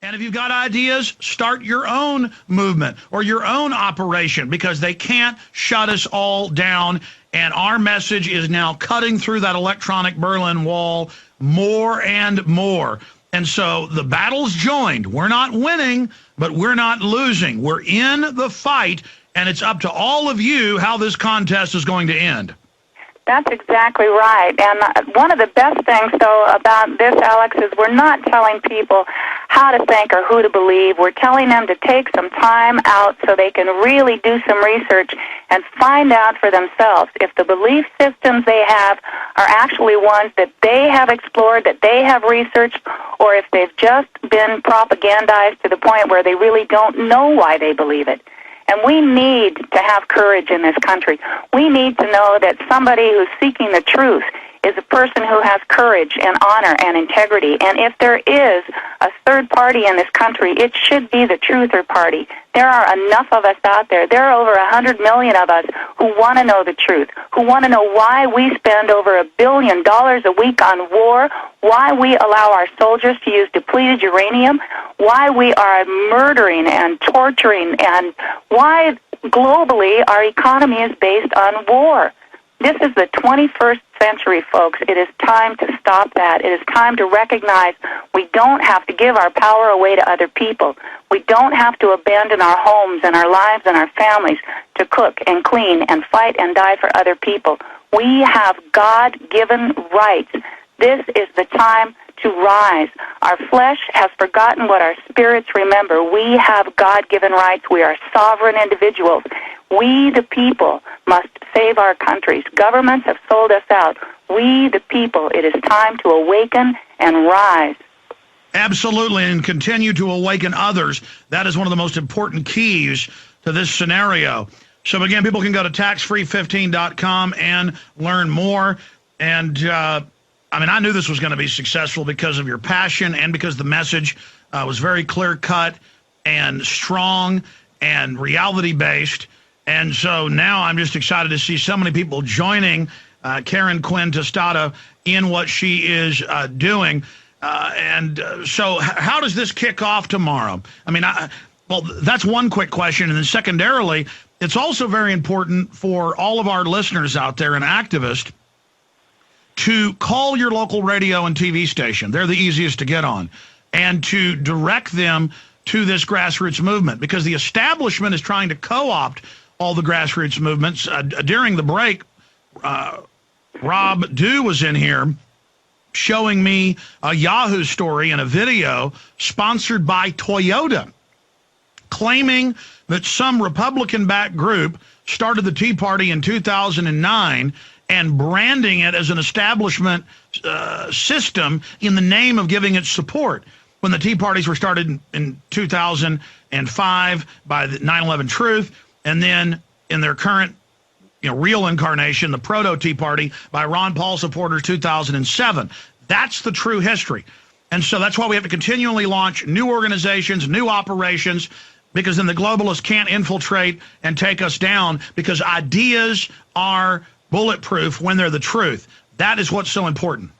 And if you've got ideas, start your own movement or your own operation, because they can't shut us all down. And our message is now cutting through that electronic Berlin Wall more and more. And so the battle's joined. We're not winning, but we're not losing. We're in the fight, and it's up to all of you how this contest is going to end. That's exactly right. And one of the best things, though, about this, Alex, is we're not telling people how to think or who to believe. We're telling them to take some time out so they can really do some research and find out for themselves if the belief systems they have are actually ones that they have explored, that they have researched, or if they've just been propagandized to the point where they really don't know why they believe it. And we need to have courage in this country. We need to know that somebody who's seeking the truth is a person who has courage and honor and integrity. And if there is a third party in this country, it should be the truther party. There are enough of us out there. There are over 100 million of us who want to know the truth, who want to know why we spend over $1 billion a week on war, why we allow our soldiers to use depleted uranium, why we are murdering and torturing, and why globally our economy is based on war. This is the 21st century, folks. It is time to stop that. It is time to recognize we don't have to give our power away to other people. We don't have to abandon our homes and our lives and our families to cook and clean and fight and die for other people. We have God-given rights. This is the time to rise. Our flesh has forgotten what our spirits remember. We have God-given rights. We are sovereign individuals. We, the people, must save our countries. Governments have sold us out. We, the people, it is time to awaken and rise. Absolutely, and continue to awaken others. That is one of the most important keys to this scenario. So again, people can go to taxfree15.com and learn more. And I knew this was going to be successful because of your passion and because the message was very clear-cut and strong and reality-based. And so now I'm just excited to see so many people joining Karen Quinn-Tostado in what she is doing. So how does this kick off tomorrow? Well, that's one quick question. And then secondarily, it's also very important for all of our listeners out there and activists to call your local radio and TV station. They're the easiest to get on. And to direct them to this grassroots movement, because the establishment is trying to co-opt all the grassroots movements. During the break, Rob Dew was in here showing me a Yahoo story and a video sponsored by Toyota, claiming that some Republican-backed group started the Tea Party in 2009 and branding it as an establishment system in the name of giving it support. When the Tea Parties were started in 2005 by the 9/11 Truth, and then in their current real incarnation, the Proto-Tea Party by Ron Paul supporters 2007. That's the true history. And so that's why we have to continually launch new organizations, new operations, because then the globalists can't infiltrate and take us down, because ideas are bulletproof when they're the truth. That is what's so important.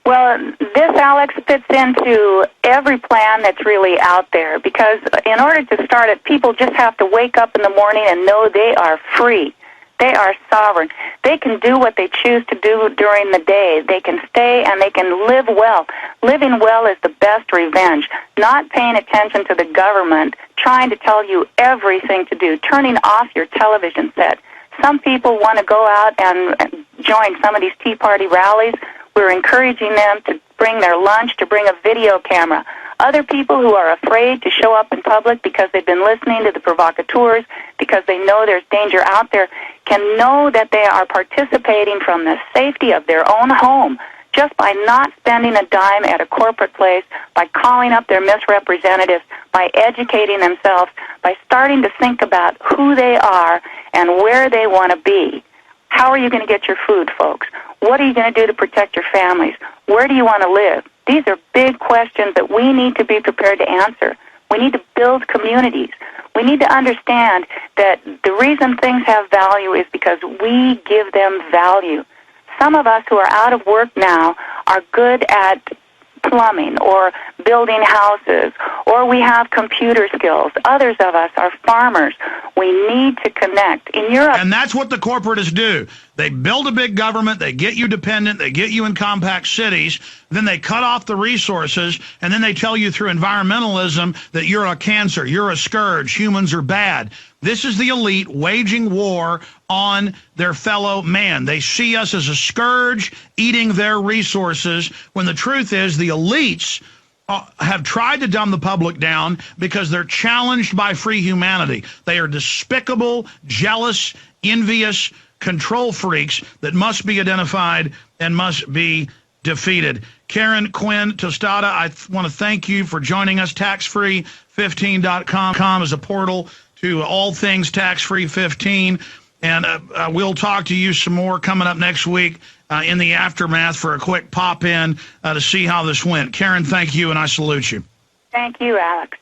Well, this, Alex, fits into every plan that's really out there, because in order to start it, people just have to wake up in the morning and know they are free. They are sovereign. They can do what they choose to do during the day. They can stay and they can live well. Living well is the best revenge. Not paying attention to the government, trying to tell you everything to do, turning off your television set. Some people want to go out and join some of these Tea Party rallies. We're encouraging them to bring their lunch, to bring a video camera. Other people who are afraid to show up in public because they've been listening to the provocateurs, because they know there's danger out there, can know that they are participating from the safety of their own home just by not spending a dime at a corporate place, by calling up their misrepresentatives, by educating themselves, by starting to think about who they are and where they want to be. How are you going to get your food, folks? What are you going to do to protect your families? Where do you want to live? These are big questions that we need to be prepared to answer. We need to build communities. We need to understand that the reason things have value is because we give them value. Some of us who are out of work now are good at plumbing or building houses or we have computer skills. Others of us are farmers. We need to connect. In Europe, and that's what the corporatists do. They build a big government, they get you dependent, they get you in compact cities, then they cut off the resources, and then they tell you through environmentalism that you're a cancer, you're a scourge, humans are bad. This is the elite waging war on their fellow man. They see us as a scourge, eating their resources, when the truth is the elites have tried to dumb the public down because they're challenged by free humanity. They are despicable, jealous, envious control freaks that must be identified and must be defeated. Karen Quinn-Tostado, I want to thank you for joining us. Taxfree15.com is a portal to all things Tax-Free 15. And we'll talk to you some more coming up next week in the aftermath for a quick pop-in to see how this went. Karen, thank you, and I salute you. thank you, Alex.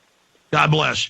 God bless.